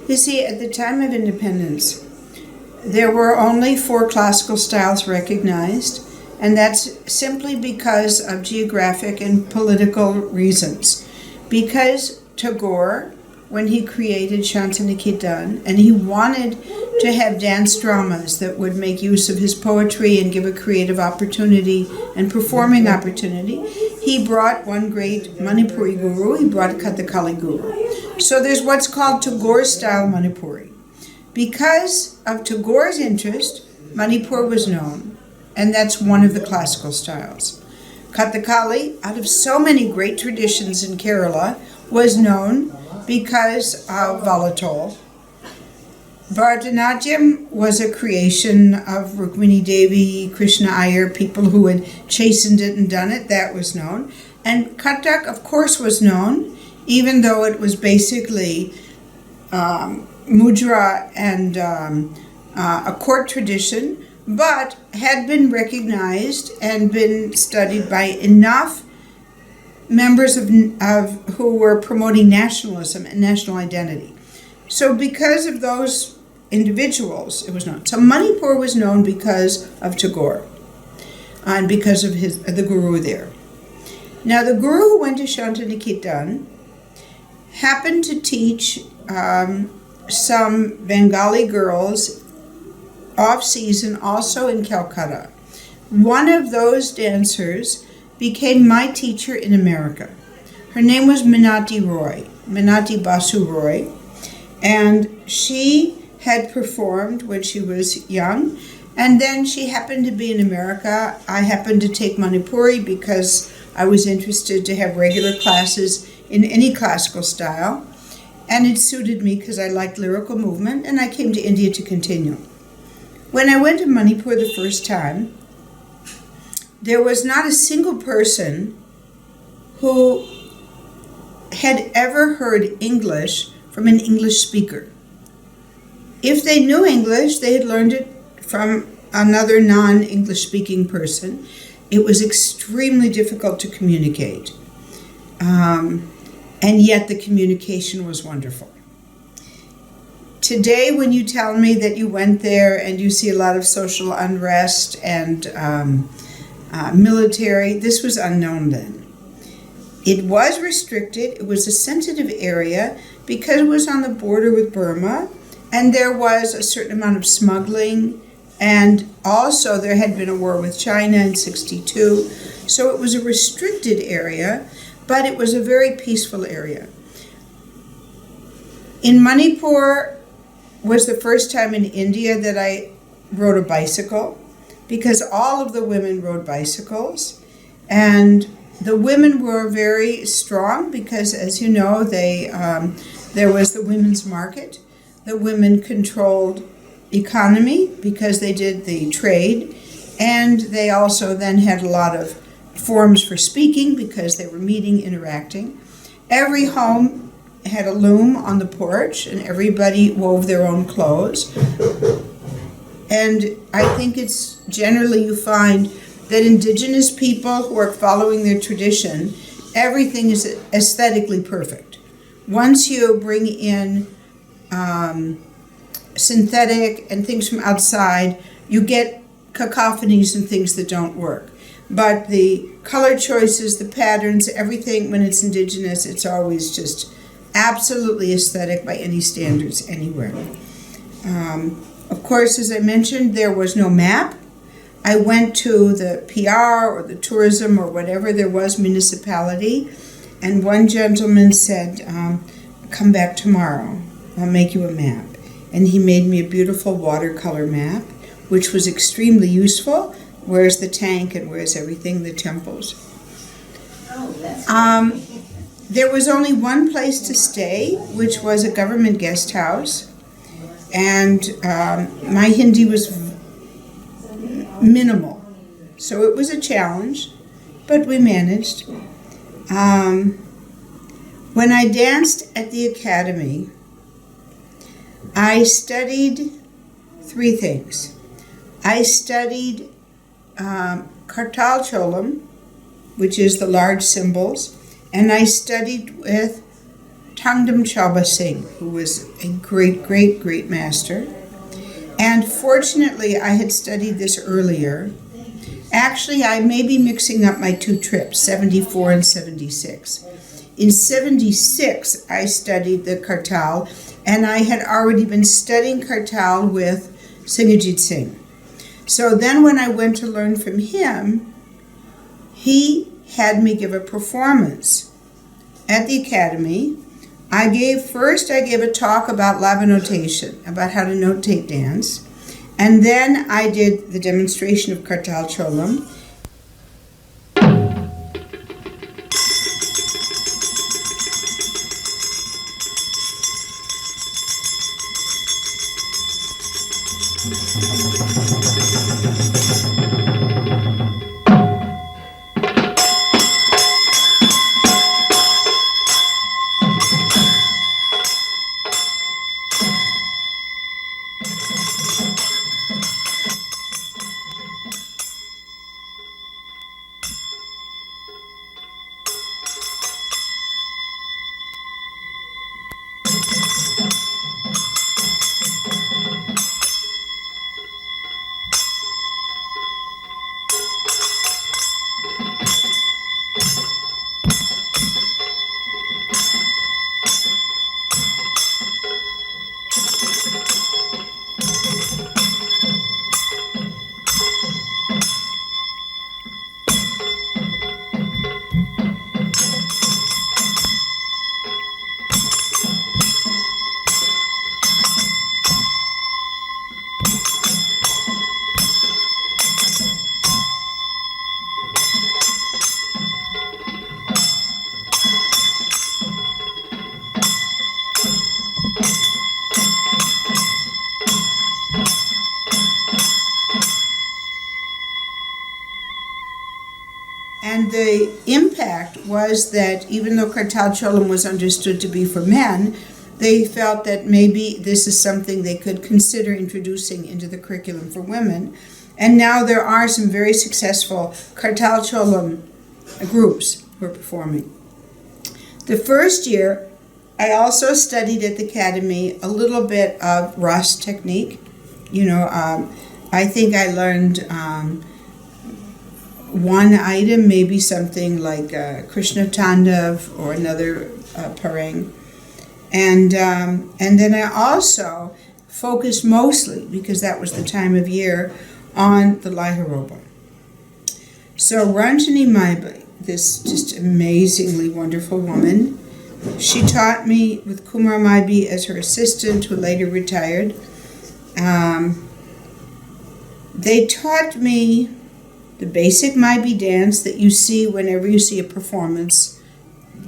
You see, at the time of independence, there were only 4 classical styles recognized. and that's simply because of geographic and political reasons. Because Tagore, when he created Shantiniketan, and he wanted to have dance dramas that would make use of his poetry and give a creative opportunity and performing opportunity, he brought one great Manipuri guru, he brought Kathakali guru. So there's what's called Tagore-style Manipuri. Because of Tagore's interest, Manipur was known, and that's one of the classical styles. Kathakali, out of so many great traditions in Kerala, was known because of Valatol. Bharatanatyam was a creation of Rukmini Devi, Krishna Iyer, people who had chastened it and done it. That was known. And Kathak, of course, was known, even though it was basically mudra and a court tradition, but had been recognized and been studied by enough members of who were promoting nationalism and national identity. So because of those individuals, it was known. So Manipur was known because of Tagore and because of the guru there. Now the guru who went to Shantiniketan happened to teach some Bengali girls off-season also in Calcutta. One of those dancers became my teacher in America. Her name was Minati Basu Roy, and she had performed when she was young, and then she happened to be in America. I happened to take Manipuri because I was interested to have regular classes in any classical style, and it suited me because I liked lyrical movement, and I came to India to continue. When I went to Manipur the first time, there was not a single person who had ever heard English from an English speaker. If they knew English, they had learned it from another non-English speaking person. It was extremely difficult to communicate. And yet the communication was wonderful. Today, when you tell me that you went there and you see a lot of social unrest and military, this was unknown then. It was restricted. It was a sensitive area because it was on the border with Burma, and there was a certain amount of smuggling, and also there had been a war with China in '62. So it was a restricted area, but it was a very peaceful area. In Manipur was the first time in India that I rode a bicycle, because all of the women rode bicycles, and the women were very strong because, as you know, there was the women's market. The women controlled economy because they did the trade, and they also then had a lot of forms for speaking because they were meeting, interacting. Every home had a loom on the porch, and everybody wove their own clothes. And I think it's generally you find that indigenous people who are following their tradition, everything is aesthetically perfect. Once you bring in synthetic and things from outside, you get cacophonies and things that don't work. But the color choices, the patterns, everything, when it's indigenous, it's always just absolutely aesthetic by any standards anywhere. Of course, as I mentioned, there was no map. I went to the PR or the tourism or whatever there was municipality, and one gentleman said, come back tomorrow, I'll make you a map. And he made me a beautiful watercolor map, which was extremely useful. Where's the tank and where's everything, the temples. Oh, that's There was only one place to stay, which was a government guest house. And my Hindi was minimal. So it was a challenge, but we managed. When I danced at the academy, I studied three things. I studied Kartal Cholam, which is the large cymbals, and I studied with Tangdam Chauba Singh, who was a great, great, great master. And fortunately, I had studied this earlier, Actually, I may be mixing up my two trips, 74 and 76. In 76, I studied the kartal, and I had already been studying kartal with Singhajit Singh. So then when I went to learn from him, he had me give a performance at the academy. I gave a talk about lava notation, about how to notate dance. And then I did the demonstration of Kartal Cholam. And the impact was that even though Kartal Cholam was understood to be for men, they felt that maybe this is something they could consider introducing into the curriculum for women. And now there are some very successful Kartal Cholam groups who are performing. The first year, I also studied at the academy a little bit of Ras technique. I think I learned one item, maybe something like Krishna Tandav or another parang. And then I also focused mostly, because that was the time of year, on the Laiharoba. So Ranjani Maibai, this just amazingly wonderful woman, she taught me with Kumar Maibi as her assistant, who later retired. They taught me the basic Maibi dance that you see whenever you see a performance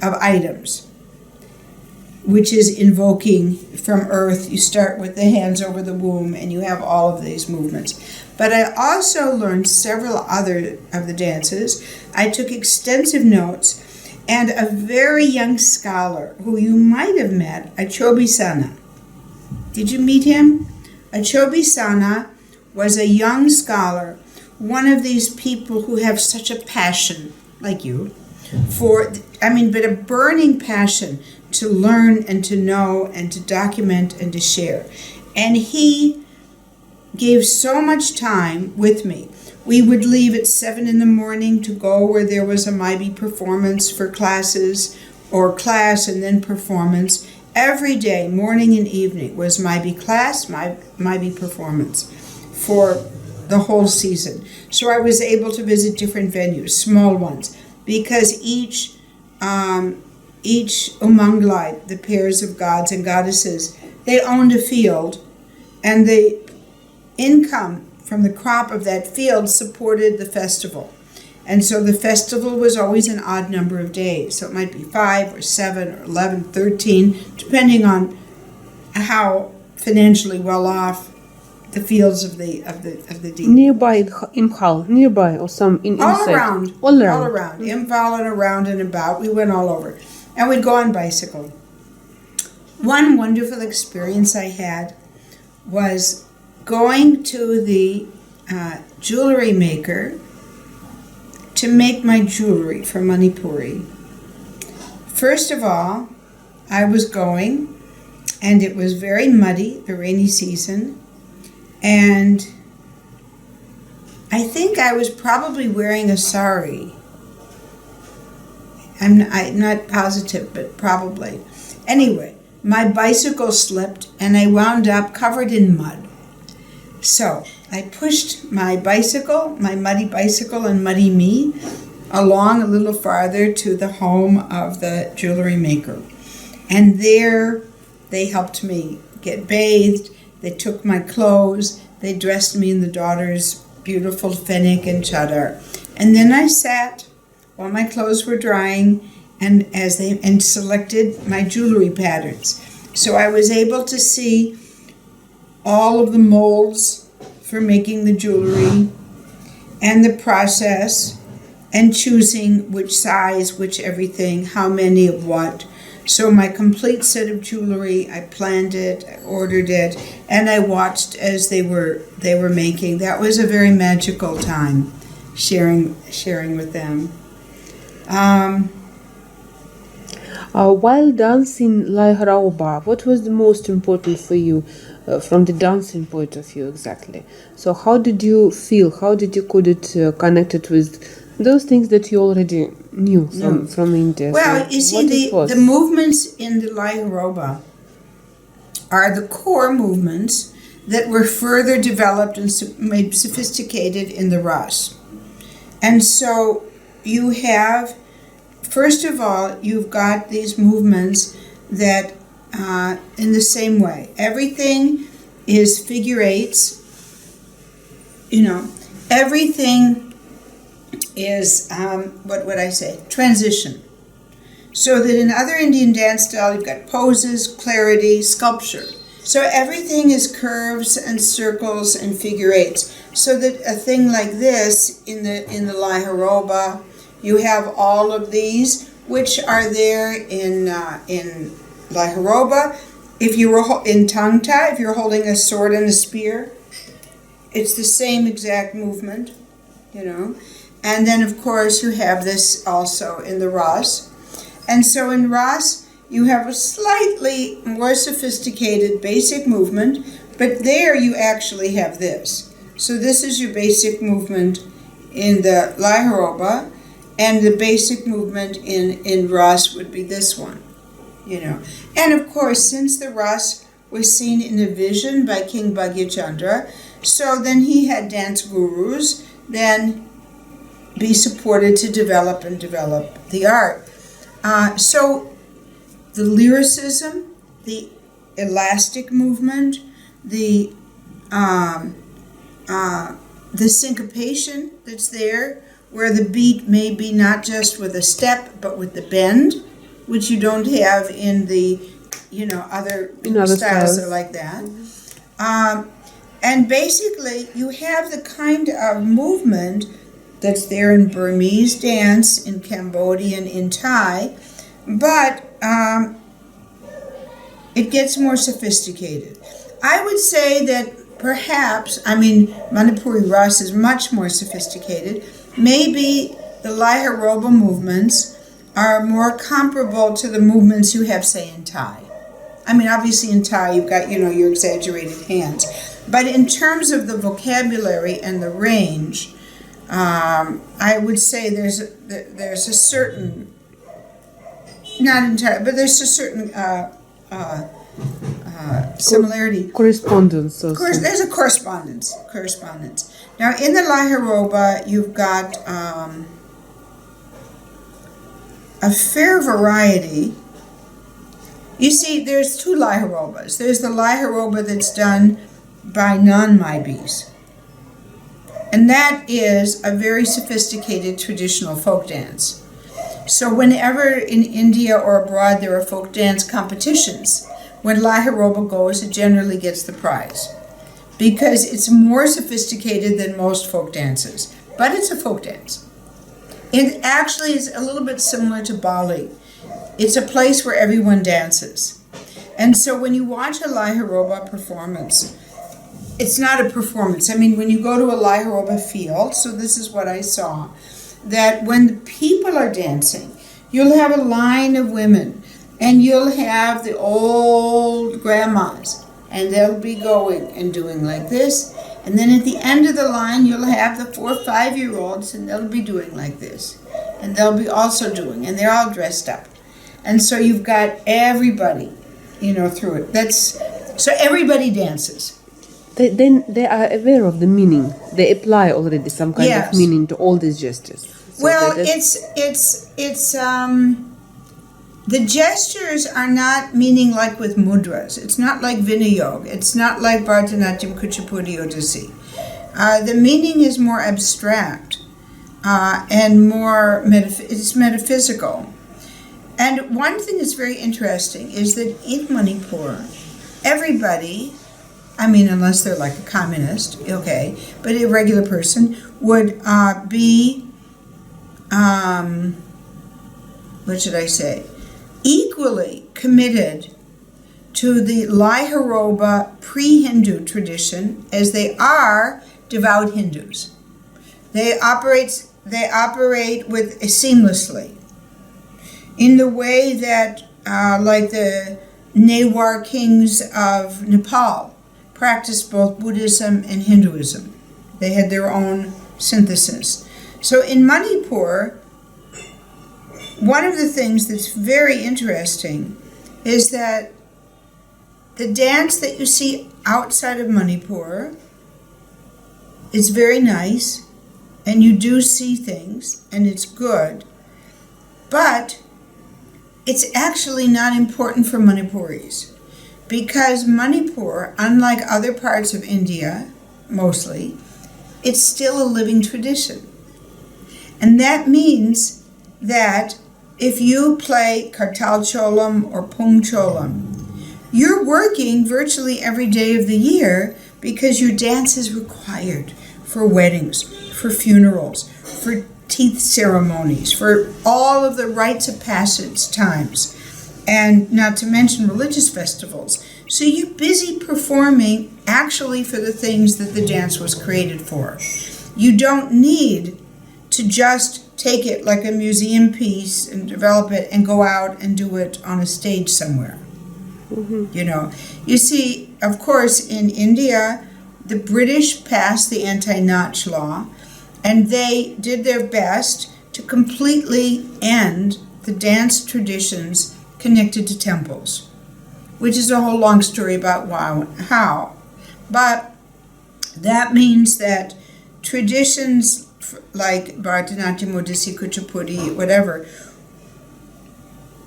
of items, which is invoking from earth. You start with the hands over the womb and you have all of these movements. But I also learned several other of the dances. I took extensive notes, and a very young scholar who you might have met, Achobi Sana. Did you meet him? Achobi Sana was a young scholar, one of these people who have such a passion, like you, but a burning passion to learn and to know and to document and to share. And he gave so much time with me. We would leave at 7 a.m. to go where there was a Maibi performance for classes, or class and then performance. Every day, morning and evening, was Maibi class, Maibi performance for the whole season. So I was able to visit different venues, small ones, because each Umanglai, the pairs of gods and goddesses, they owned a field, and the income from the crop of that field supported the festival. And so the festival was always an odd number of days. So it might be 5 or 7 or 11, 13, depending on how financially well off the fields of the deep. Nearby Imphal, nearby or some in All inside. around. All around. Imphal and around and about. We went all over. And we'd go on bicycle. One wonderful experience I had was going to the jewelry maker to make my jewelry for Manipuri. First of all, I was going, and it was very muddy, the rainy season, and I think I was probably wearing a sari. I'm not positive, but probably. Anyway, my bicycle slipped and I wound up covered in mud. So I pushed my bicycle, my muddy bicycle and muddy me, along a little farther to the home of the jewelry maker. And there they helped me get bathed. They took my clothes. They dressed me in the daughter's beautiful fennec and chadar. And then I sat while my clothes were drying and selected my jewelry patterns. So I was able to see all of the molds for making the jewelry and the process and choosing which size, which everything, how many of what. So my complete set of jewelry, I planned it, I ordered it, and I watched as they were making. That was a very magical time, sharing with them. While dancing La Haroba, what was the most important for you from the dancing point of view exactly? So how did you feel? How did you could it connected with those things that you already knew from India? Well, So you see, the movements in the La Haroba are the core movements that were further developed and made sophisticated in the Ras. And so you have, first of all, you've got these movements that, in the same way, everything is figure eights, everything is, what would I say, transition. So that in other Indian dance style, you've got poses, clarity, sculpture. So everything is curves and circles and figure eights. So that a thing like this in the La Haroba, you have all of these, which are there in La Haroba. If you were in Tangta, if you're holding a sword and a spear, it's the same exact movement, And then, of course, you have this also in the Ras. And so in Ras, you have a slightly more sophisticated basic movement, but there you actually have this. So this is your basic movement in the La Haroba, and the basic movement in Ras would be this one, And of course, since the Ras was seen in a vision by King Bhagyachandra, so then he had dance gurus then be supported to develop the art. So the lyricism, the elastic movement, the syncopation that's there, where the beat may be not just with a step, but with the bend, which you don't have in the, other styles that are like that. And basically, you have the kind of movement that's there in Burmese dance, in Cambodian, in Thai, but it gets more sophisticated. I would say that perhaps, Manipuri Ras is much more sophisticated. Maybe the La Haroba movements are more comparable to the movements you have, say, in Thai. Obviously in Thai you've got, your exaggerated hands. But in terms of the vocabulary and the range, I would say there's a certain, not entirely, but there's a certain similarity. Correspondence. Of course, there's a correspondence. Now, in the La Haroba, you've got a fair variety. You see, there's two La Harobas. There's the La Haroba that's done by non-Maibis. And that is a very sophisticated traditional folk dance. So whenever in India or abroad there are folk dance competitions, when La Haroba goes, it generally gets the prize. Because it's more sophisticated than most folk dances. But it's a folk dance. It actually is a little bit similar to Bali. It's a place where everyone dances. And so when you watch a La Haroba performance, it's not a performance. When you go to a La Haroba field, so this is what I saw, that when the people are dancing, you'll have a line of women, and you'll have the old grandmas, and they'll be going and doing like this, And then at the end of the line, you'll have the 4 or 5-year-olds, and they'll be doing like this. And they'll be also doing, and they're all dressed up. And so you've got everybody, through it. So everybody dances. They are aware of the meaning. They apply already some kind Yes. of meaning to all these gestures. So Well, that is- it's the gestures are not meaning like with mudras. It's not like Vinayog. It's not like Bharatanatyam, Kuchipudi, Odissi. The meaning is more abstract and more it's metaphysical. And one thing that's very interesting is that in Manipur, everybody, unless they're like a communist, okay, but a regular person would be, equally committed to the Laiharoba pre-Hindu tradition as they are devout Hindus. They operate with seamlessly in the way that like the Newar kings of Nepal practiced both Buddhism and Hinduism. They had their own synthesis. So in Manipur, one of the things that's very interesting is that the dance that you see outside of Manipur is very nice, and you do see things, and it's good, but it's actually not important for Manipuris, because Manipur, unlike other parts of India, mostly, it's still a living tradition. And that means that if you play Kartal Cholam or Pung Cholam, you're working virtually every day of the year because your dance is required for weddings, for funerals, for teeth ceremonies, for all of the rites of passage times, and not to mention religious festivals. So you're busy performing actually for the things that the dance was created for. You don't need to just take it like a museum piece and develop it and go out and do it on a stage somewhere. Mm-hmm. You see, of course, in India, the British passed the anti-Nach law, and they did their best to completely end the dance traditions connected to temples, which is a whole long story about how. But that means that traditions like Bharatanatyam, Odissi, Kuchipudi, whatever,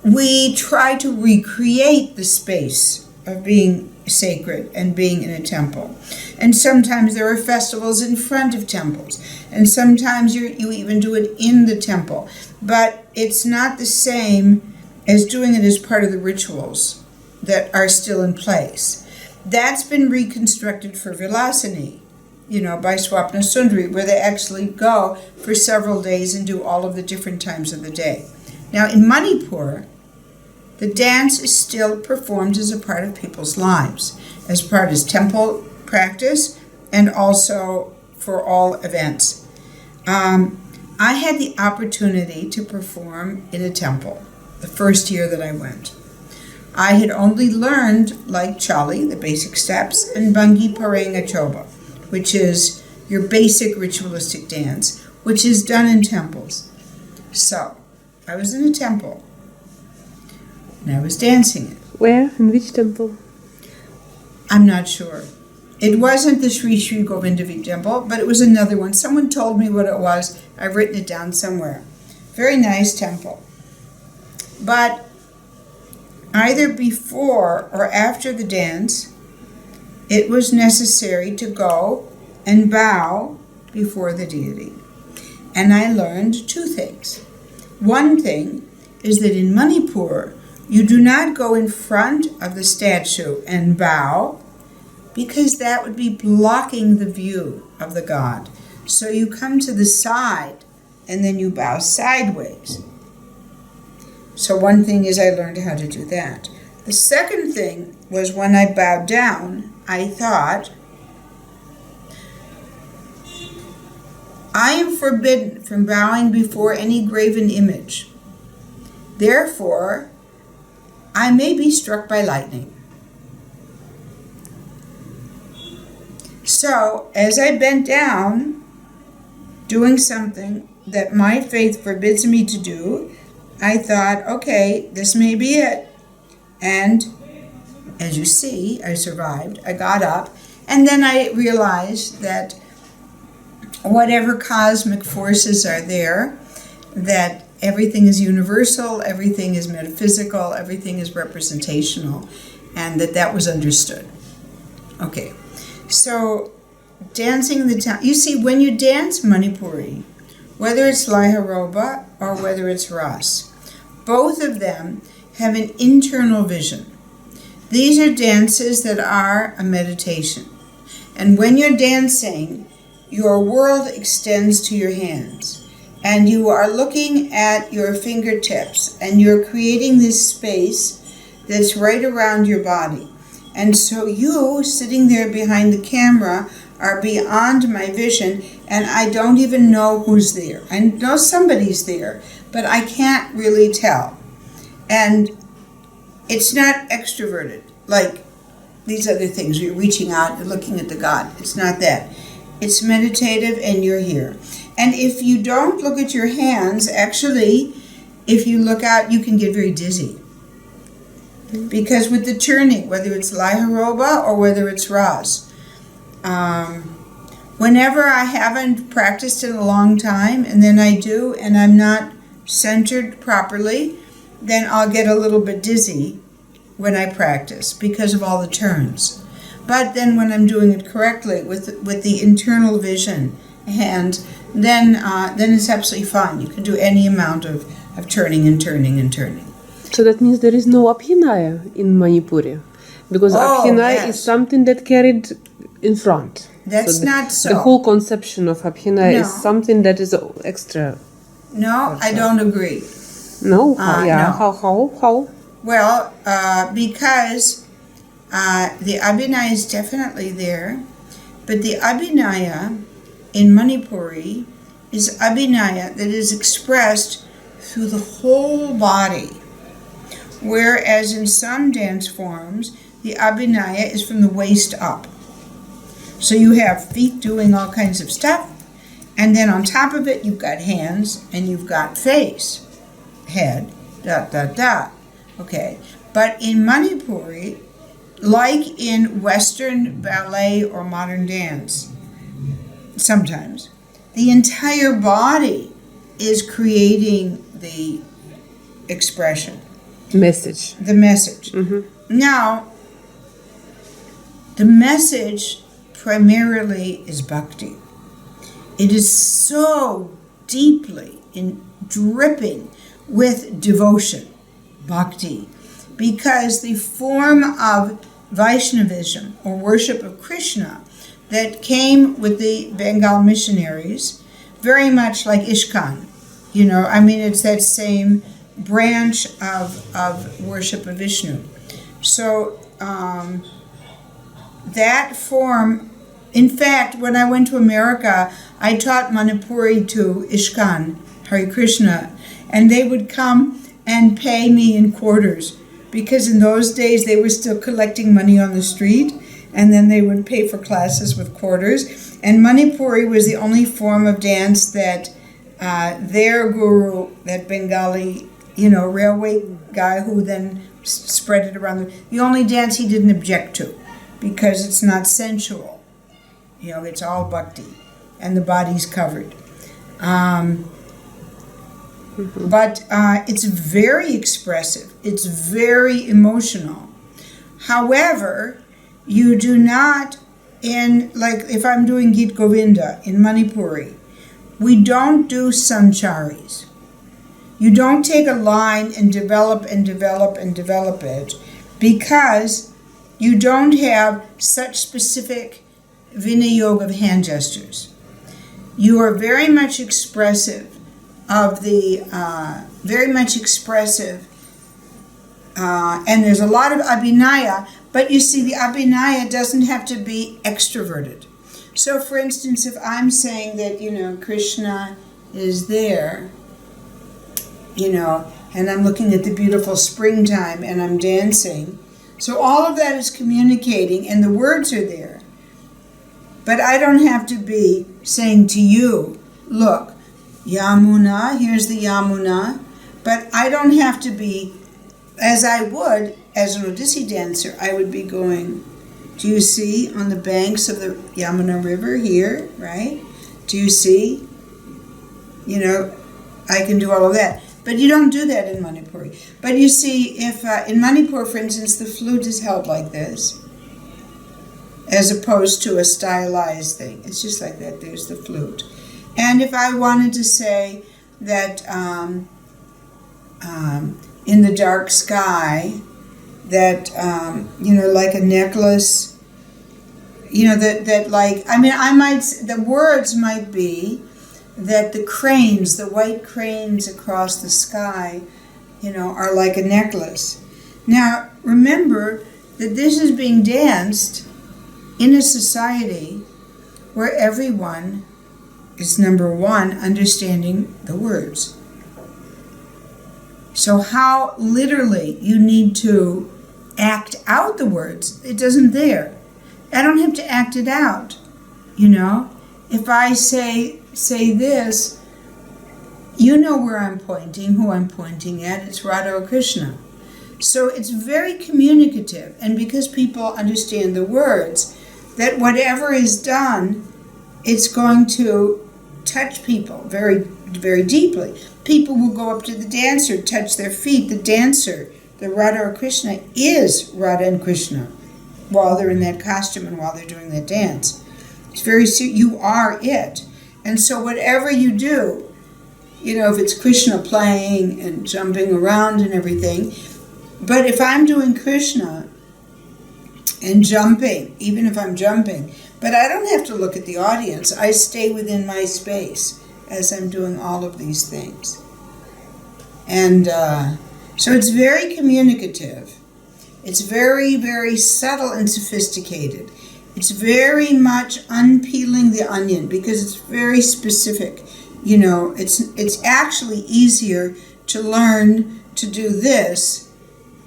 we try to recreate the space of being sacred and being in a temple. And sometimes there are festivals in front of temples, and sometimes you even do it in the temple. But it's not the same as doing it as part of the rituals that are still in place. That's been reconstructed for Vilasini, by Swapna Sundari, where they actually go for several days and do all of the different times of the day. Now, in Manipur, the dance is still performed as a part of people's lives, as part of temple practice, and also for all events. I had the opportunity to perform in a temple the first year that I went. I had only learned, like Chali, the basic steps, and Bangi Parenga Choba, which is your basic ritualistic dance, which is done in temples. So, I was in a temple, and I was dancing it. Where? In which temple? I'm not sure. It wasn't the Sri Sri Govindavi temple, but it was another one. Someone told me what it was. I've written it down somewhere. Very nice temple. But either before or after the dance, it was necessary to go and bow before the deity. And I learned two things. One thing is that in Manipur, you do not go in front of the statue and bow, because that would be blocking the view of the god. So you come to the side and then you bow sideways. So one thing is I learned how to do that. The second thing was when I bowed down, I thought, I am forbidden from bowing before any graven image. Therefore, I may be struck by lightning. So as I bent down, doing something that my faith forbids me to do, I thought, okay, this may be it. And as you see, I survived. I got up, and then I realized that whatever cosmic forces are there, that everything is universal, everything is metaphysical, everything is representational, and that was understood. Okay, so dancing the town. You see, when you dance Manipuri, whether it's Laiharoba or whether it's Ras, both of them have an internal vision. These are dances that are a meditation. And when you're dancing, your world extends to your hands. And you are looking at your fingertips, and you're creating this space that's right around your body. And so you, sitting there behind the camera, are beyond my vision, and I don't even know who's there. I know somebody's there, but I can't really tell. And it's not extroverted, like these other things. You're reaching out, you're looking at the God. It's not that. It's meditative, and you're here. And if you don't look at your hands, actually, if you look out, you can get very dizzy. Because with the turning, whether it's Laiharoba or whether it's Ras, whenever I haven't practiced in a long time, and then I do, and I'm not centered properly, then I'll get a little bit dizzy when I practice because of all the turns. But then when I'm doing it correctly with the internal vision hand, then it's absolutely fine. You can do any amount of turning and turning and turning. So that means there is no Abhinaya in Manipuri, because Abhinaya is something that carried in front. That's not so. The whole conception of Abhinaya is something that is extra. No, I don't agree. No? No. How? Well, because the Abhinaya is definitely there, but the Abhinaya in Manipuri is Abhinaya that is expressed through the whole body. Whereas in some dance forms, the Abhinaya is from the waist up. So you have feet doing all kinds of stuff, and then on top of it, you've got hands, and you've got face, head, Okay, but in Manipuri, like in Western ballet or modern dance, sometimes, the entire body is creating the expression. Message. The message. Mm-hmm. Now, the message primarily is bhakti. It is so deeply dripping with devotion, bhakti, because the form of Vaishnavism or worship of Krishna that came with the Bengal missionaries, very much like ISKCON. It's that same branch of worship of Vishnu. So that form, in fact, when I went to America, I taught Manipuri to ISKCON, Hare Krishna, and they would come and pay me in quarters, because in those days they were still collecting money on the street, and then they would pay for classes with quarters. And Manipuri was the only form of dance that their guru, that Bengali, railway guy who then spread it around, the only dance he didn't object to, because it's not sensual. It's all bhakti, and the body's covered. But it's very expressive. It's very emotional. However, you do not, if I'm doing Git Govinda in Manipuri, we don't do sancharis. You don't take a line and develop and develop and develop it, because you don't have such specific vinayog of hand gestures. You are very much expressive and there's a lot of abhinaya, but you see, the abhinaya doesn't have to be extroverted. So for instance, if I'm saying that, Krishna is there, and I'm looking at the beautiful springtime and I'm dancing, so all of that is communicating and the words are there. But I don't have to be saying to you, look, Yamuna, here's the Yamuna. But I don't have to be, as I would, as an Odissi dancer, I would be going, do you see on the banks of the Yamuna River here, right? Do you see? You know, I can do all of that. But you don't do that in Manipuri. But you see, if in Manipur, for instance, the flute is held like this, as opposed to a stylized thing. It's just like that. There's the flute. And if I wanted to say that in the dark sky, that, like a necklace, that like, the words might be that the cranes, the white cranes across the sky, are like a necklace. Now, remember that this is being danced in a society where everyone is, number one, understanding the words. So how literally you need to act out the words, it doesn't there. I don't have to act it out, If I say this, you know where I'm pointing, who I'm pointing at. It's Radha or Krishna. So it's very communicative. And because people understand the words, that whatever is done, it's going to touch people very, very deeply. People will go up to the dancer, touch their feet. The dancer, the Radha or Krishna, is Radha and Krishna while they're in that costume and while they're doing that dance. It's very, you are it. And so whatever you do, if it's Krishna playing and jumping around and everything, but if I'm doing Krishna and jumping, even if I'm jumping, but I don't have to look at the audience. I stay within my space as I'm doing all of these things. And so it's very communicative. It's very, very subtle and sophisticated. It's very much unpeeling the onion because it's very specific. It's actually easier to learn to do this,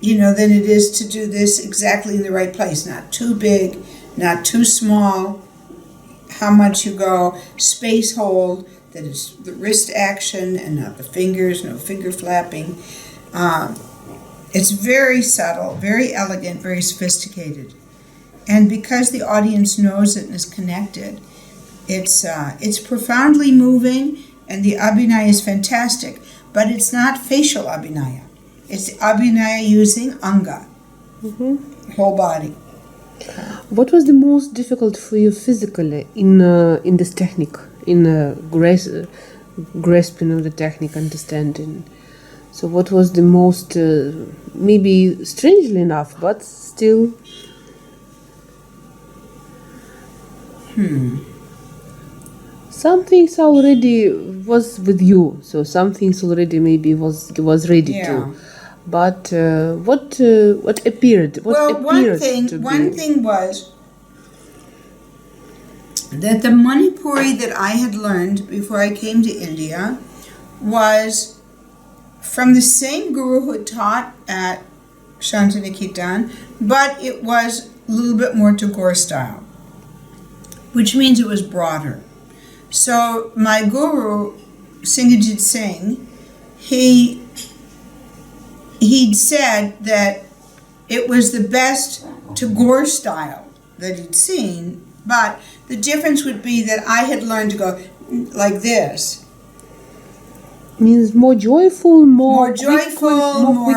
than it is to do this exactly in the right place. Not too big, not too small. How much you go, space hold, that is the wrist action and not the fingers, no finger flapping. It's very subtle, very elegant, very sophisticated. And because the audience knows it and is connected, it's profoundly moving, and the abhinaya is fantastic. But it's not facial abhinaya. It's abhinaya using anga, whole body. What was the most difficult for you physically in this technique, in grasping of the technique, understanding? So what was the most, maybe strangely enough, but still? Some things already was with you, so some things already maybe was ready to. But what appeared? One thing was that the Manipuri that I had learned before I came to India was from the same guru who had taught at Shantiniketan, but it was a little bit more Tagore style, which means it was broader. So my guru, Singhajit Singh, he'd said that it was the best Tagore style that he'd seen, but the difference would be that I had learned to go like this. Means more joyful, more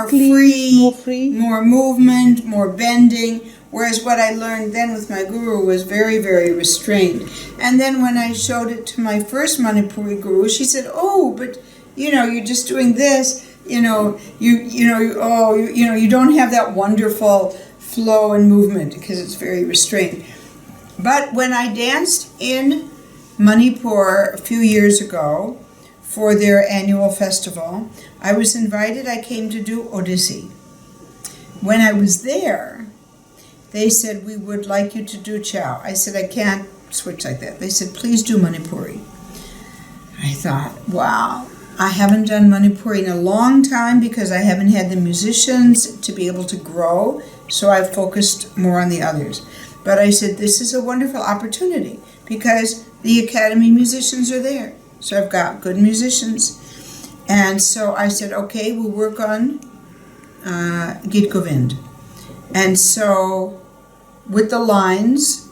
free, more movement, more bending. Whereas what I learned then with my guru was very, very restrained. And then when I showed it to my first Manipuri guru, she said, "Oh, but you're just doing this. You don't have that wonderful flow and movement because it's very restrained." But when I danced in Manipur a few years ago for their annual festival, I was invited. I came to do Odissi. When I was there, they said, "We would like you to do Chow." I said, "I can't switch like that." They said, "Please do Manipuri." I thought, wow, I haven't done Manipuri in a long time because I haven't had the musicians to be able to grow, so I've focused more on the others. But I said, this is a wonderful opportunity because the Academy musicians are there. So I've got good musicians. And so I said, okay, we'll work on Git Govind. And so with the lines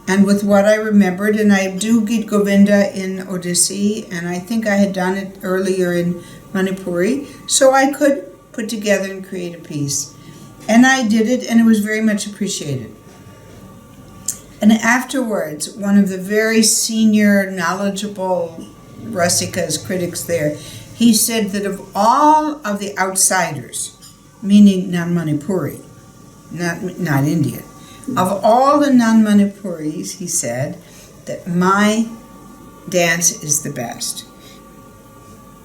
and with what I remembered, and I do Git Govinda in Odissi, and I think I had done it earlier in Manipuri, so I could put together and create a piece. And I did it, and it was very much appreciated. And afterwards, one of the very senior, knowledgeable Rasikas, critics there, he said that of all of the outsiders, meaning non-Manipuri, not Indian, of all the non-Manipuris, he said, that my dance is the best.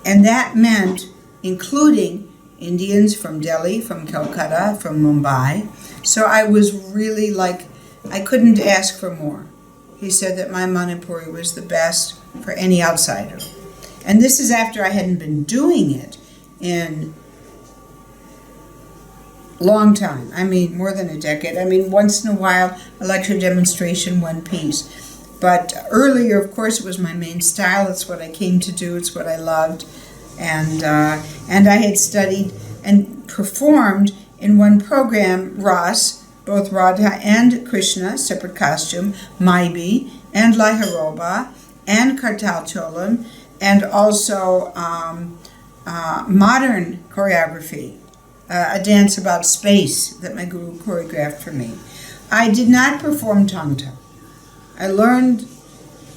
And that meant including Indians from Delhi, from Calcutta, from Mumbai. So I was really like, I couldn't ask for more. He said that my Manipuri was the best for any outsider. And this is after I hadn't been doing it in a long time. I mean, more than a decade. I mean, once in a while, a lecture demonstration, one piece. But earlier, of course, it was my main style. It's what I came to do. It's what I loved. And I had studied and performed in one program, Ras, both Radha and Krishna, separate costume, Maibi, and Lyharoba, and Kartal Cholam, and also modern choreography, a dance about space that my guru choreographed for me. I did not perform Tangta. I learned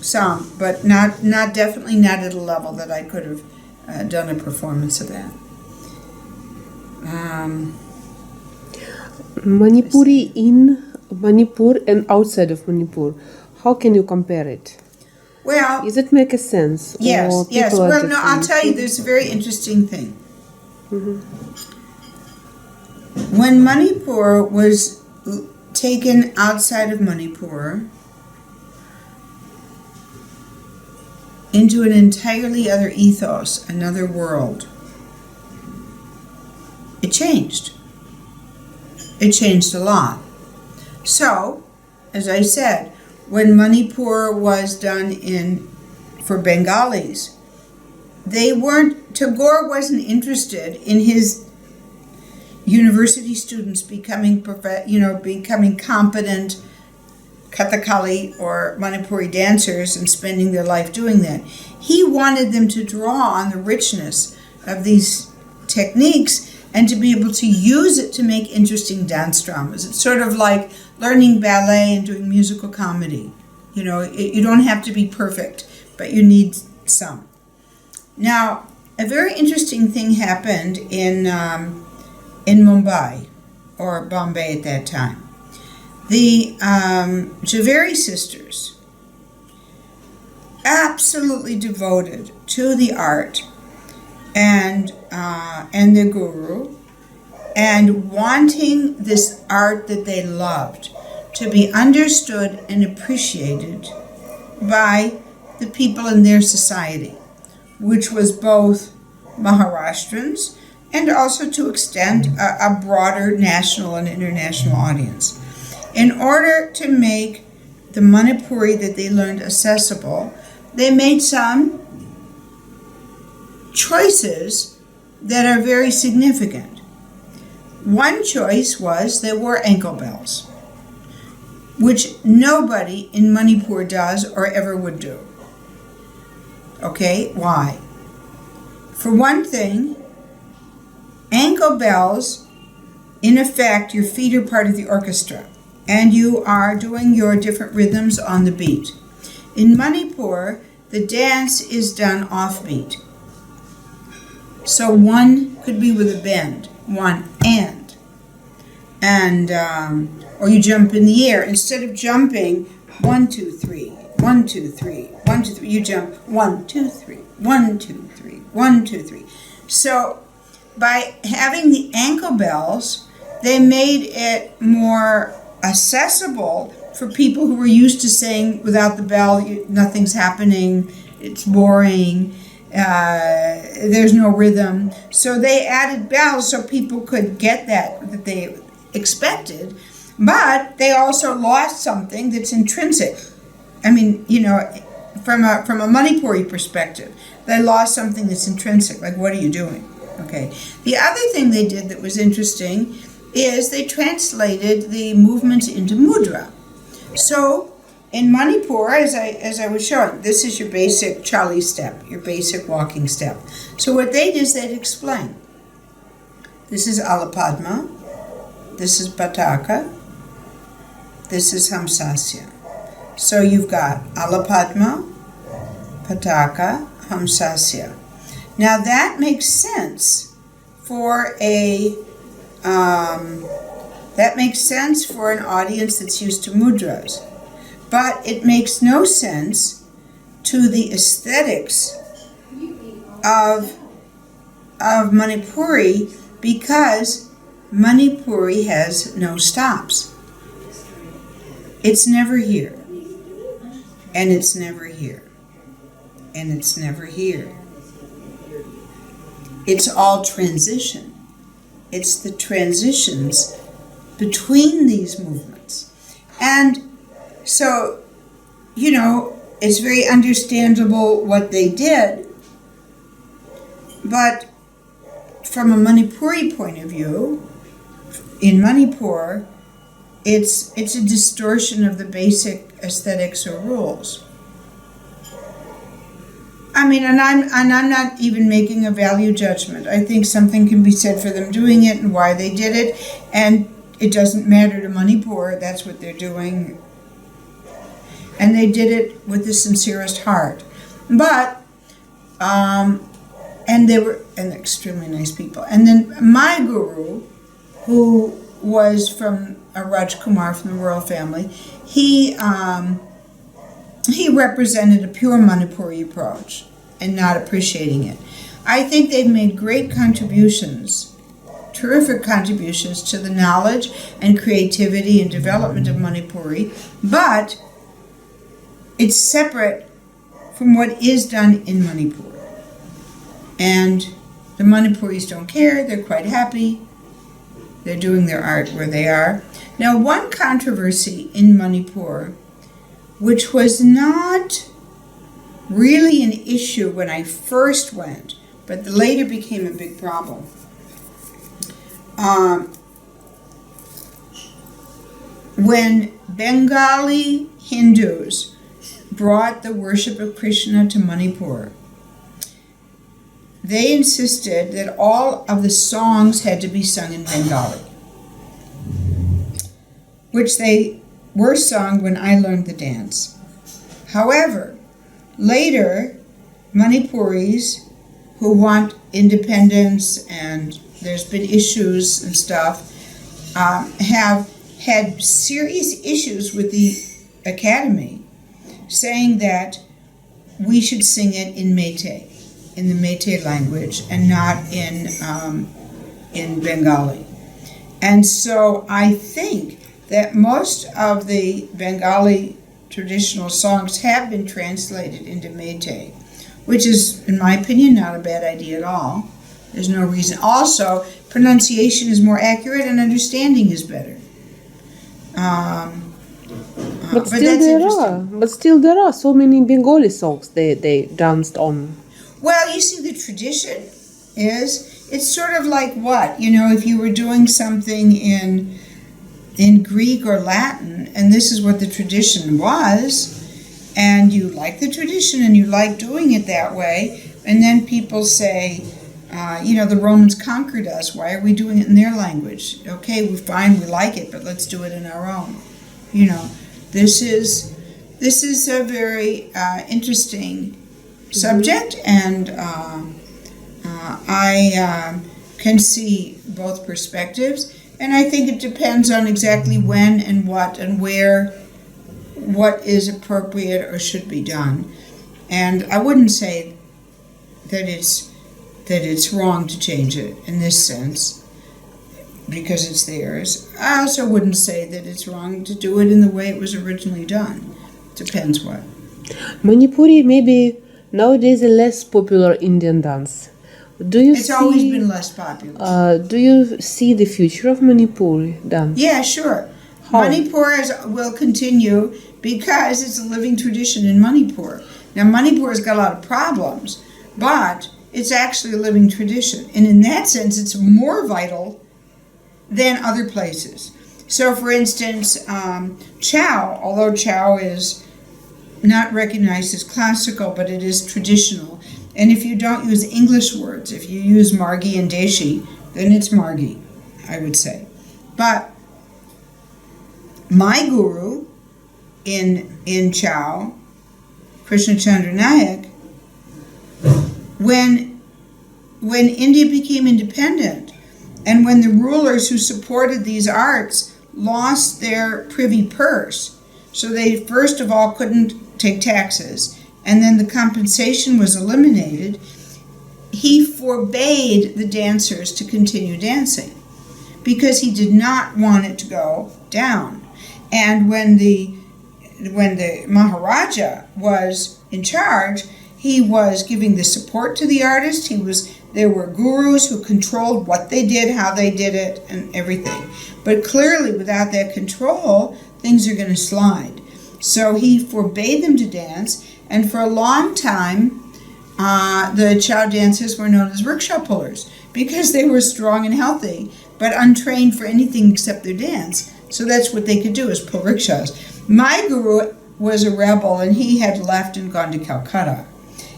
some, but definitely not at a level that I could have done a performance of that. Manipuri in Manipur and outside of Manipur, how can you compare it? Well, Does it make a sense? yes, Or yes. people are Well, no, I'll different? tell you, there's a very interesting thing. When Manipur was taken outside of Manipur into an entirely other ethos, another world, it changed. It changed a lot. So, as I said, when Manipur was done for Bengalis, Tagore wasn't interested in his university students becoming competent Kathakali or Manipuri dancers and spending their life doing that. He wanted them to draw on the richness of these techniques and to be able to use it to make interesting dance dramas. It's sort of like learning ballet and doing musical comedy. You don't have to be perfect, but you need some. Now, a very interesting thing happened in Mumbai, or Bombay at that time. The Javeri sisters, absolutely devoted to the art and their guru, and wanting this art that they loved to be understood and appreciated by the people in their society, which was both Maharashtrians and also to extend a broader national and international audience. In order to make the Manipuri that they learned accessible, they made some choices that are very significant. One choice was they wore ankle bells, which nobody in Manipur does or ever would do. Okay, why? For one thing, ankle bells, in effect, your feet are part of the orchestra, and you are doing your different rhythms on the beat. In Manipur, the dance is done off beat. So one could be with a bend, one and or you jump in the air. Instead of jumping 1, 2, 3, 1, 2, 3, 1, 2, 3, you jump 1, 2, 3, 1, 2, 3, 1, 2, 3. So by having the ankle bells, they made it more accessible for people who were used to saying without the bell, nothing's happening, it's boring, there's no rhythm. So they added bells so people could get that they expected, But they also lost something that's intrinsic. I mean, from a Manipuri perspective, they lost something that's intrinsic. Like, what are you doing? Okay. The other thing they did that was interesting is they translated the movements into mudra. So in Manipur, as I was showing, this is your basic Chali step, your basic walking step. So what they did is they'd explain. This is Alapadma. This is Pataka. This is Hamsasya. So you've got Alapadma, Pataka, Hamsasya. Now that makes sense for an audience that's used to mudras, but it makes no sense to the aesthetics of Manipuri, because Manipuri has no stops. It's never here, and it's never here, and it's never here. It's all transition. It's the transitions between these movements. And so, it's very understandable what they did, but from a Manipuri point of view, in Manipur, it's a distortion of the basic aesthetics or rules. I mean, and I'm not even making a value judgment. I think something can be said for them doing it and why they did it, and it doesn't matter to Manipur. That's what they're doing, and they did it with the sincerest heart. But and they're extremely nice people. And then my guru, who was from Raj Kumar from the royal family, he represented a pure Manipuri approach and not appreciating it. I think they've made great contributions, terrific contributions to the knowledge and creativity and development of Manipuri, but it's separate from what is done in Manipur. And the Manipuris don't care, they're quite happy, they're doing their art where they are. Now, one controversy in Manipur, which was not really an issue when I first went, but later became a big problem. When Bengali Hindus brought the worship of Krishna to Manipur, they insisted that all of the songs had to be sung in Bengali, which they were sung when I learned the dance. However, later, Manipuris who want independence, and there's been issues and stuff, have had serious issues with the academy, saying that we should sing it in Meitei, in the Meitei language, and not in Bengali. And so I think that most of the Bengali traditional songs have been translated into Meitei, which is, in my opinion, not a bad idea at all. There's no reason. Also, pronunciation is more accurate and understanding is better. But still there are so many Bengali songs they danced on. Well, you see, the tradition is, it's sort of like what? If you were doing something in Greek or Latin, and this is what the tradition was, and you like the tradition and you like doing it that way, and then people say, the Romans conquered us, why are we doing it in their language? Okay, we're fine, we like it, but let's do it in our own. This is a very interesting subject, and I can see both perspectives, and I think it depends on exactly when and what and where, what is appropriate or should be done. And I wouldn't say that it's wrong to change it in this sense, because it's theirs. I also wouldn't say that it's wrong to do it in the way it was originally done. Depends what. Manipuri maybe nowadays a less popular Indian dance. It's always been less popular. Do you see the future of Manipuri dance? Yeah, sure. How? Manipur will continue because it's a living tradition in Manipur. Now, Manipur's got a lot of problems, but it's actually a living tradition. And in that sense, it's more vital than other places. So, for instance, Chow, although Chow is not recognized as classical, but it is traditional. And if you don't use English words, if you use Margi and Deshi, then it's Margi, I would say. But my guru in Chow, Krishna Chandra Nayak, when India became independent and when the rulers who supported these arts lost their privy purse, so they first of all couldn't take taxes, and then the compensation was eliminated, he forbade the dancers to continue dancing because he did not want it to go down. And when the Maharaja was in charge, he was giving the support to the artist. There were gurus who controlled what they did, how they did it, and everything. But clearly, without that control, things are going to slide. So he forbade them to dance, and for a long time, the Chow dancers were known as rickshaw pullers because they were strong and healthy, but untrained for anything except their dance. So that's what they could do, is pull rickshaws. My guru was a rebel, and he had left and gone to Calcutta,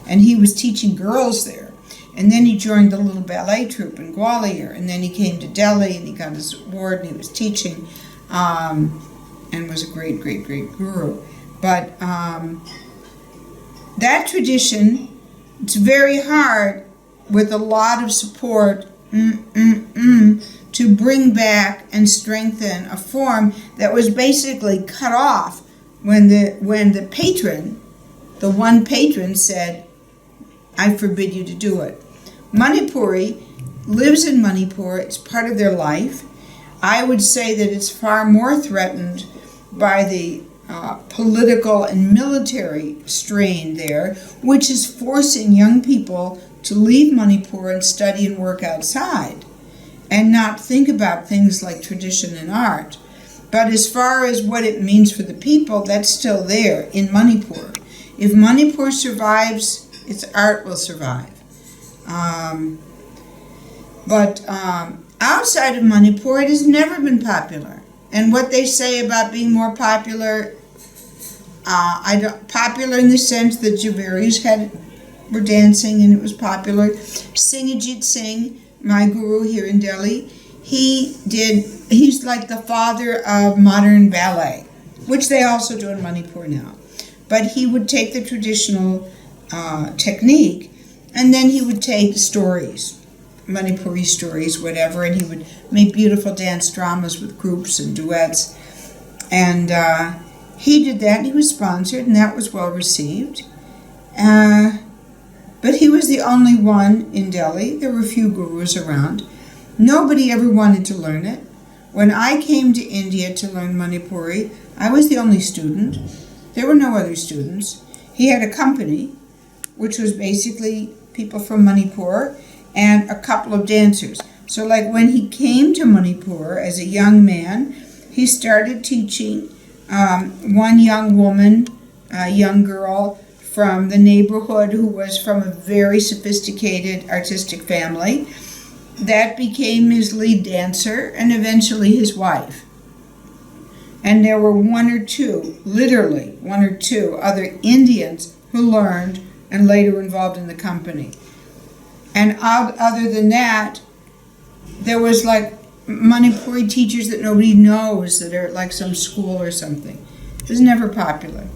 and he was teaching girls there. And then he joined the little ballet troupe in Gwalior, and then he came to Delhi, and he got his award, and he was teaching, and was a great, great, great guru. But that tradition, it's very hard with a lot of support to bring back and strengthen a form that was basically cut off when the patron, the one patron, said, "I forbid you to do it." Manipuri lives in Manipur. It's part of their life. I would say that it's far more threatened by the political and military strain there, which is forcing young people to leave Manipur and study and work outside and not think about things like tradition and art. But as far as what it means for the people, that's still there in Manipur. If Manipur survives, its art will survive. But outside of Manipur, it has never been popular. And what they say about being more popular, popular in the sense that Javaris were dancing and it was popular. Singhajit Singh, my guru here in Delhi, he's like the father of modern ballet, which they also do in Manipur now. But he would take the traditional technique, and then he would take stories, Manipuri stories, whatever, and he would make beautiful dance dramas with groups and duets. And he did that, and he was sponsored, and that was well received. But he was the only one in Delhi. There were a few gurus around. Nobody ever wanted to learn it. When I came to India to learn Manipuri, I was the only student. There were no other students. He had a company, which was basically people from Manipur and a couple of dancers. So like when he came to Manipur as a young man, he started teaching one young woman, a young girl from the neighborhood who was from a very sophisticated artistic family. That became his lead dancer and eventually his wife. And there were literally one or two other Indians who learned and later involved in the company. And other than that, there was like Manipuri teachers that nobody knows that are like some school or something. It was never popular.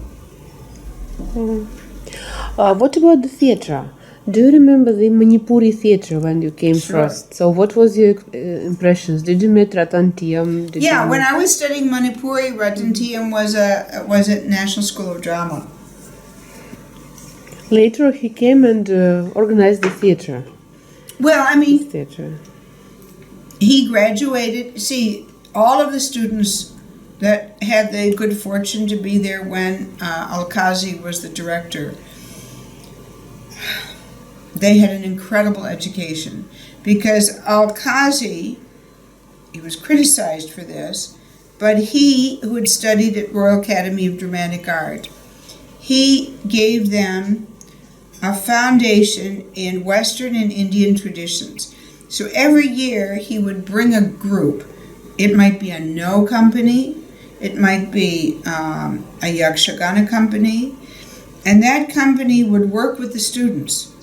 What about the theatre? Do you remember the Manipuri theatre when you came first? So what was your impressions? Did you meet Ratantiyam? When I was studying Manipuri, Ratantiyam was at National School of Drama. Later he came and organized the theatre. Well, I mean, Theatre. he graduated. See, all of the students that had the good fortune to be there when Al-Qazi was the director, they had an incredible education because Al-Qazi, he was criticized for this, but he, who had studied at Royal Academy of Dramatic Art, he gave them a foundation in Western and Indian traditions. So every year he would bring a group. It might be a no company, it might be a Yakshagana company, and that company would work with the students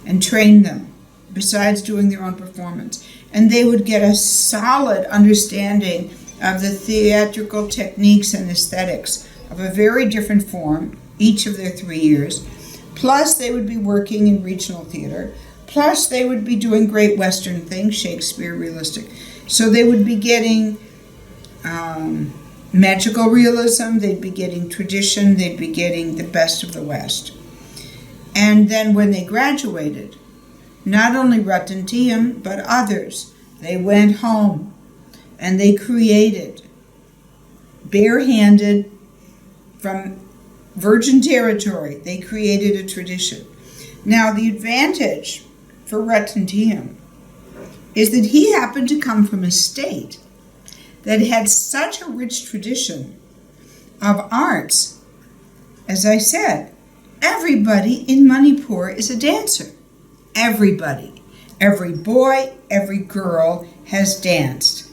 and train them, besides doing their own performance. And they would get a solid understanding of the theatrical techniques and aesthetics of a very different form, each of their 3 years. Plus they would be working in regional theater. Plus they would be doing great Western things, Shakespeare, realistic. So they would be getting magical realism, they'd be getting tradition, they'd be getting the best of the West. And then when they graduated, not only Rattanatiyam, but others, they went home and they created, barehanded, from virgin territory, they created a tradition. Now the advantage for Rattanatiyam is that he happened to come from a state that had such a rich tradition of arts. As I said, everybody in Manipur is a dancer. Everybody. Every boy, every girl has danced.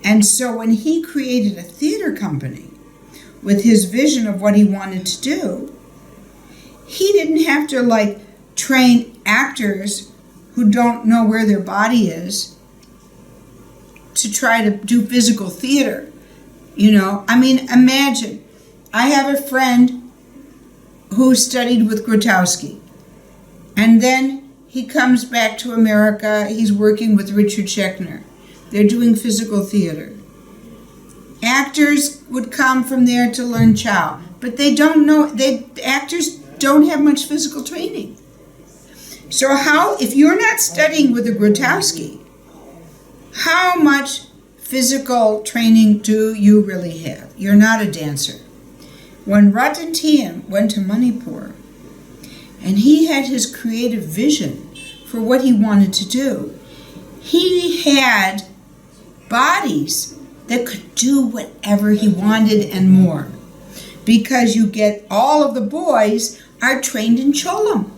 And so when he created a theater company with his vision of what he wanted to do, he didn't have to train actors who don't know where their body is to try to do physical theater. Imagine, I have a friend who studied with Grotowski, and then he comes back to America, he's working with Richard Schechner. They're doing physical theater. Actors would come from there to learn Chow, but they don't know, actors don't have much physical training. So if you're not studying with a Grotowski, how much physical training do you really have? You're not a dancer. When Rattanatiyam went to Manipur, and he had his creative vision for what he wanted to do, he had bodies that could do whatever he wanted and more. Because you get all of the boys are trained in Cholam.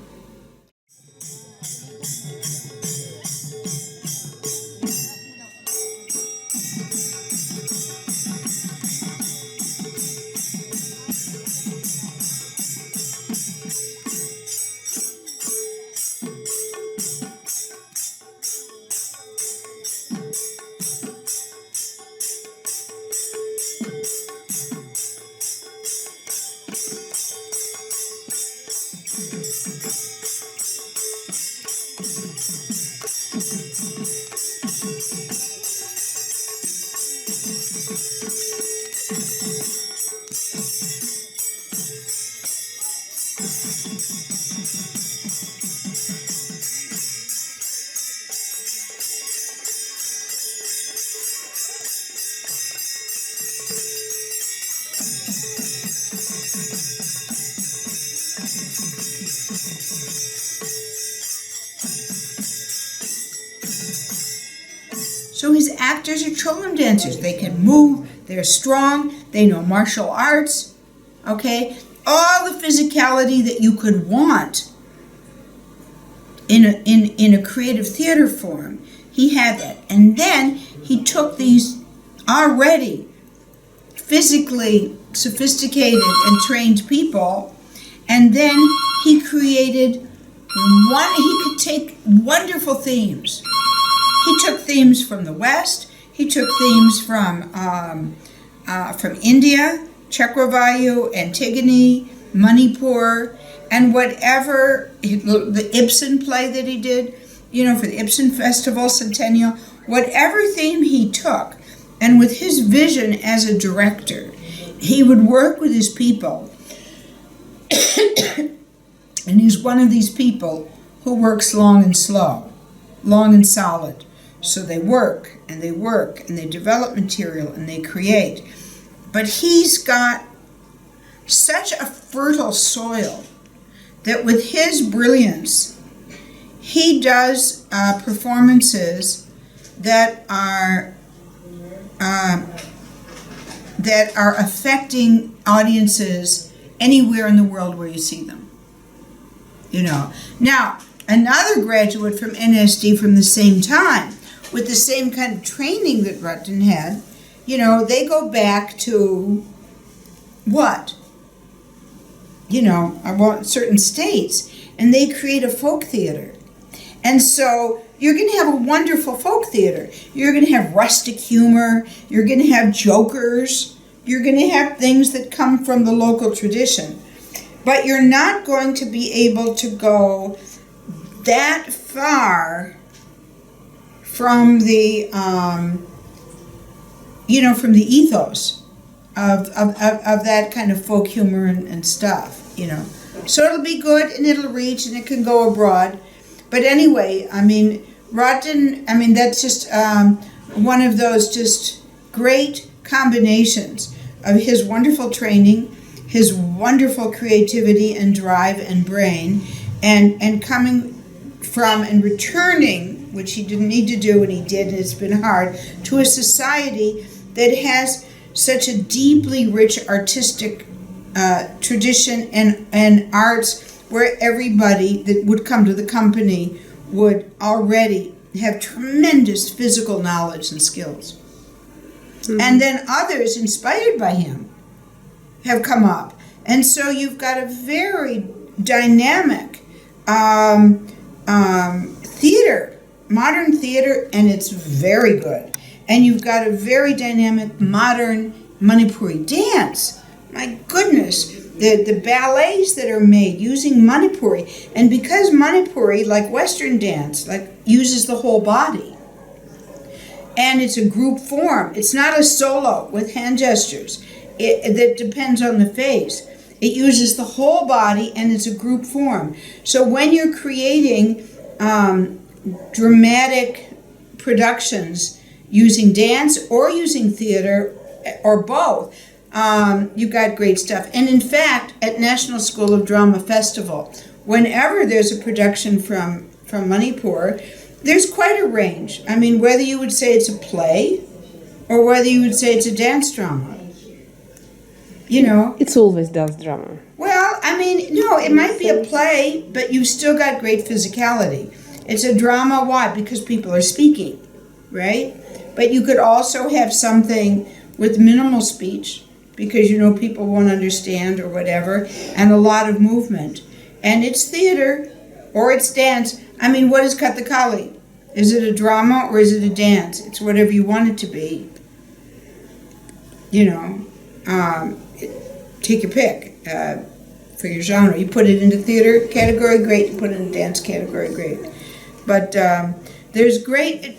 So his actors are Cholam dancers. They can move, they're strong, they know martial arts, okay? All the physicality that you could want in a creative theater form, he had that. And then he took these already physically sophisticated and trained people, and then he created he could take wonderful themes. He took themes from the West. He took themes from India, Chakravayu, Antigone, Manipur, and whatever, the Ibsen play that he did, for the Ibsen Festival Centennial, whatever theme he took, and with his vision as a director, he would work with his people. And he's one of these people who works long and slow, long and solid. So they work, and they work, and they develop material, and they create. But he's got such a fertile soil that with his brilliance, he does performances that are that are affecting audiences anywhere in the world where you see them. Now, another graduate from NSD from the same time, with the same kind of training that Rutten had, they go back to what? Certain states, and they create a folk theater. And so you're going to have a wonderful folk theater. You're going to have rustic humor. You're going to have jokers. You're going to have things that come from the local tradition. But you're not going to be able to go that far from the, from the ethos of that kind of folk humor and stuff, So it'll be good, and it'll reach, and it can go abroad. But anyway, Rutten, that's just one of those just great combinations of his wonderful training, his wonderful creativity and drive and brain, and coming from and returning, which he didn't need to do, and he did, and it's been hard, to a society that has such a deeply rich artistic tradition and arts, where everybody that would come to the company would already have tremendous physical knowledge and skills. Mm-hmm. And then others inspired by him have come up. And so you've got a very dynamic theater, modern theater, and it's very good. And you've got a very dynamic modern Manipuri dance. My goodness, the ballets that are made using Manipuri. And because Manipuri, like Western dance, uses the whole body, and it's a group form. It's not a solo with hand gestures. That depends on the face. It uses the whole body, and it's a group form. So when you're creating dramatic productions using dance or using theater or both, you've got great stuff. And in fact, at National School of Drama Festival, whenever there's a production from Manipur, there's quite a range. Whether you would say it's a play or whether you would say it's a dance drama. It's always dance drama. Well, no, it might be a play, but you've still got great physicality. It's a drama, why? Because people are speaking, right? But you could also have something with minimal speech, because people won't understand or whatever, and a lot of movement. And it's theater or it's dance. What is Kathakali? Is it a drama or is it a dance? It's whatever you want it to be. Take your pick for your genre. You put it into theater category, great. You put it in dance category, great. But there's great.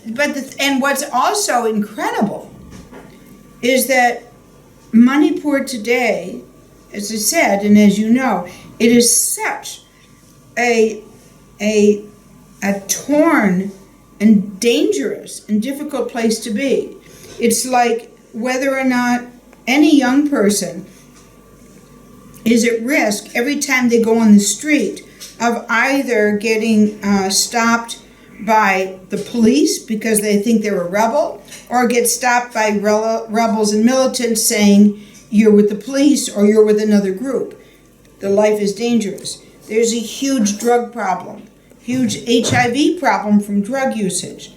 And what's also incredible is that Manipur today, as I said, and as you know, it is such a torn and dangerous and difficult place to be. It's like whether or not any young person is at risk every time they go on the street of either getting stopped by the police because they think they're a rebel, or get stopped by rebels and militants saying you're with the police or you're with another group. The life is dangerous. There's a huge drug problem, huge HIV problem from drug usage.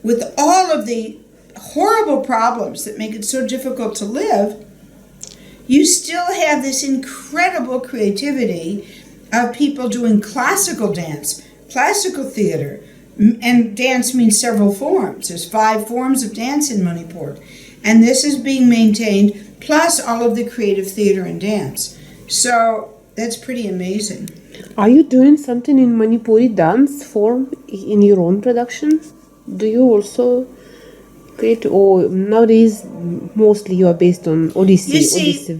With all of the horrible problems that make it so difficult to live, you still have this incredible creativity of people doing classical dance, classical theater, and dance means several forms. There's 5 forms of dance in Manipur. And this is being maintained, plus all of the creative theater and dance. So that's pretty amazing. Are you doing something in Manipuri dance form in your own production? Do you also create, or nowadays mostly you are based on Odissi?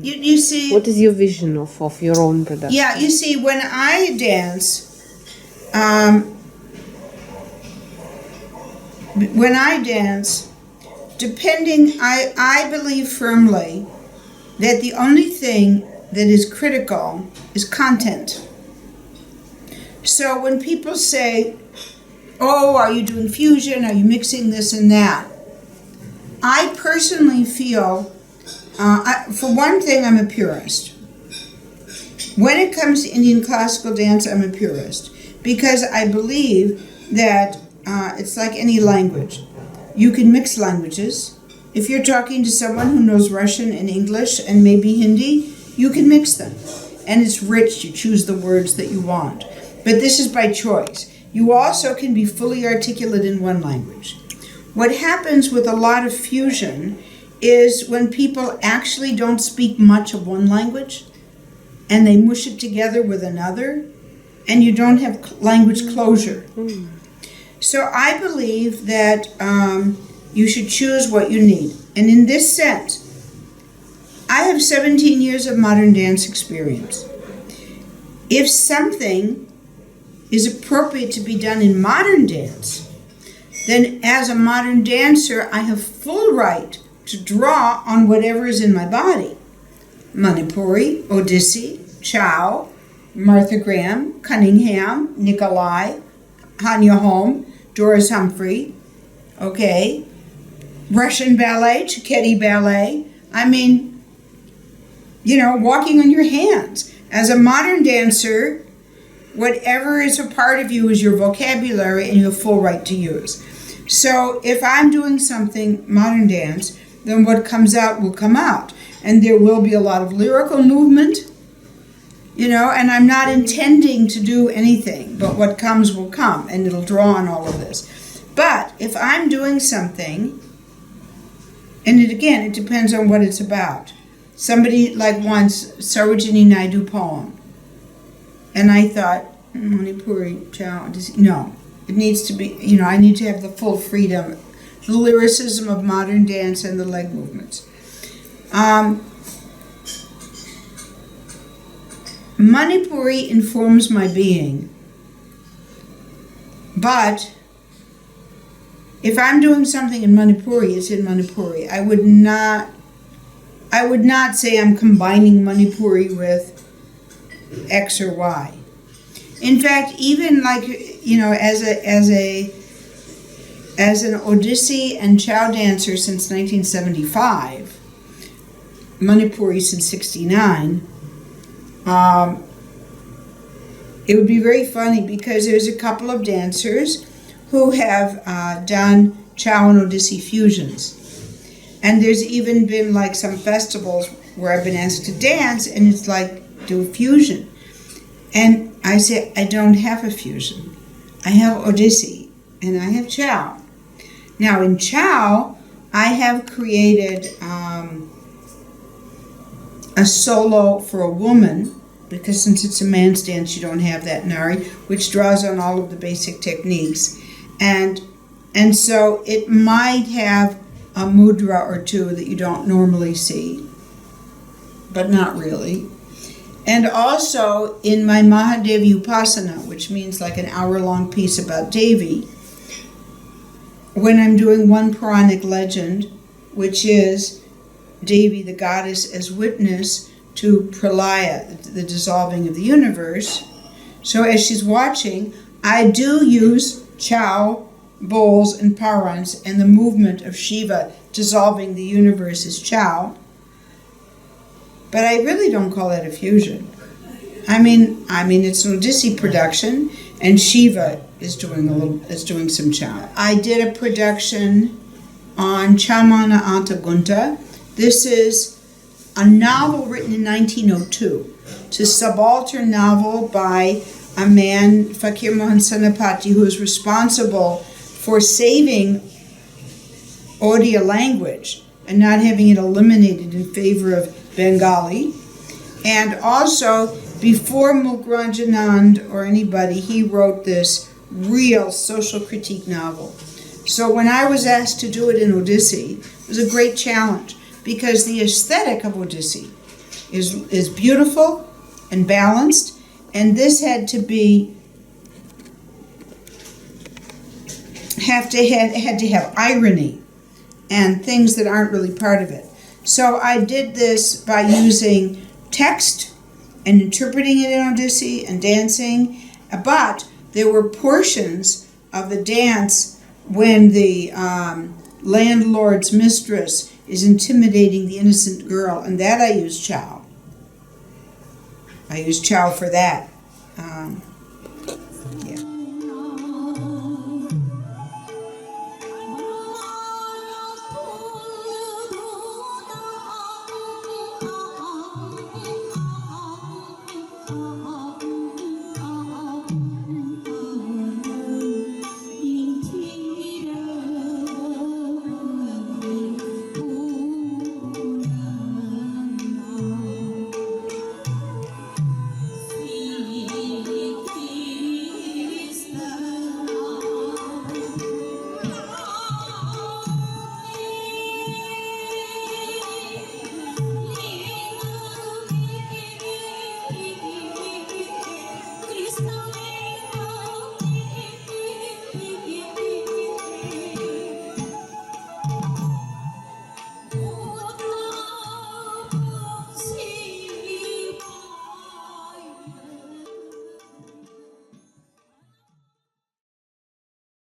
You see, what is your vision of your own production? Yeah, you see, when I dance, depending, I believe firmly that the only thing that is critical is content. So when people say, oh, are you doing fusion? Are you mixing this and that? I personally feel For one thing, I'm a purist. When it comes to Indian classical dance, I'm a purist because I believe that it's like any language. You can mix languages. If you're talking to someone who knows Russian and English and maybe Hindi, you can mix them. And it's rich. You choose the words that you want. But this is by choice. You also can be fully articulate in one language. What happens with a lot of fusion is when people actually don't speak much of one language and they mush it together with another, and you don't have language closure. So I believe that you should choose what you need. And in this sense, I have 17 years of modern dance experience. If something is appropriate to be done in modern dance, then as a modern dancer, I have full right to draw on whatever is in my body. Manipuri, Odissi, Chow, Martha Graham, Cunningham, Nikolai, Hanya Holm, Doris Humphrey, okay, Russian ballet, Cicchetti ballet. I mean, walking on your hands. As a modern dancer, whatever is a part of you is your vocabulary and you have full right to use. So if I'm doing something modern dance, then what comes out will come out. And there will be a lot of lyrical movement, and I'm not intending to do anything, but what comes will come, and it'll draw on all of this. But if I'm doing something, and it depends on what it's about. Somebody like once, Sarojini Naidu poem, and I thought, Manipuri, Chow, no. It needs to be, I need to have the full freedom, the lyricism of modern dance and the leg movements. Manipuri informs my being, but if I'm doing something in Manipuri, it's in Manipuri. I would not say I'm combining Manipuri with X or Y. In fact, even as an Odissi and Chow dancer since 1975, Manipuri since 69, it would be very funny because there's a couple of dancers who have done Chow and Odissi fusions. And there's even been some festivals where I've been asked to dance and it's do a fusion. And I say, I don't have a fusion. I have Odissi and I have Chow. Now in Chow, I have created a solo for a woman, because since it's a man's dance, you don't have that nari, which draws on all of the basic techniques. And so it might have a mudra or two that you don't normally see, but not really. And also in my Mahadevi Upasana, which means like an hour-long piece about Devi, when I'm doing one Puranic legend, which is Devi, the goddess, as witness to Pralaya, the dissolving of the universe. So as she's watching, I do use Chow, bowls, and parans, and the movement of Shiva dissolving the universe is Chow. But I really don't call that a fusion. I mean, it's an Odissi production, and Shiva is doing some Chow. I did a production on Chamana Antagunta. This is a novel written in 1902. It's a subaltern novel by a man, Fakir Mohan Senapati, who is responsible for saving Odia language and not having it eliminated in favor of Bengali. And also, before Mukranjanand or anybody, he wrote this real social critique novel. So when I was asked to do it in Odissi, it was a great challenge because the aesthetic of Odissi is beautiful and balanced, and this had to have irony and things that aren't really part of it. So I did this by using text and interpreting it in Odissi and dancing, but there were portions of the dance when the landlord's mistress is intimidating the innocent girl, and that I use chow. I use chow for that.